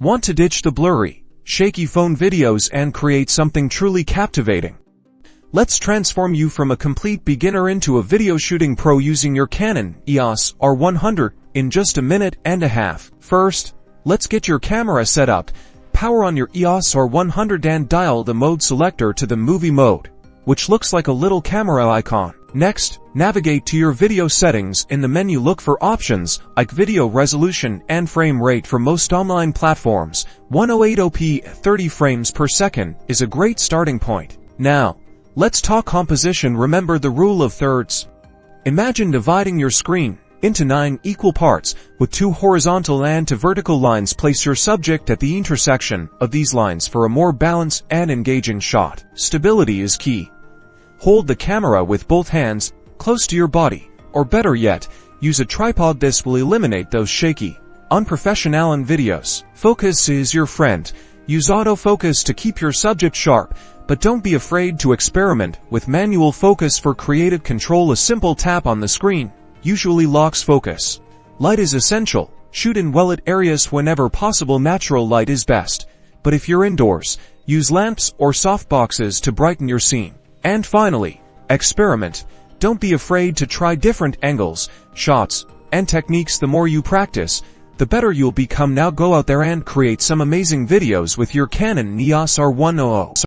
Want to ditch the blurry, shaky phone videos and create something truly captivating? Let's transform you from a complete beginner into a video shooting pro using your Canon EOS R100 in just a minute and a half. First, let's get your camera set up. Power on your EOS R100 and dial the mode selector to the movie mode, which looks like a little camera icon. Next, navigate to your video settings. In the menu, look for options like video resolution and frame rate. For most online platforms, 1080p 30 frames per second is a great starting point. Now, let's talk composition. Remember the rule of thirds. Imagine dividing your screen into 9 equal parts with 2 horizontal and 2 vertical lines. Place your subject at the intersection of these lines for a more balanced and engaging shot. Stability is key. Hold the camera with both hands close to your body, or better yet, use a tripod. This will eliminate those shaky, unprofessional videos. Focus is your friend. Use autofocus to keep your subject sharp, but don't be afraid to experiment with manual focus for creative control. A simple tap on the screen usually locks focus. Light is essential. Shoot in well-lit areas whenever possible. Natural light is best, but if you're indoors, use lamps or softboxes to brighten your scene. And finally, experiment. Don't be afraid to try different angles, shots, and techniques. The more you practice, the better you'll become. Now go out there and create some amazing videos with your Canon EOS R100.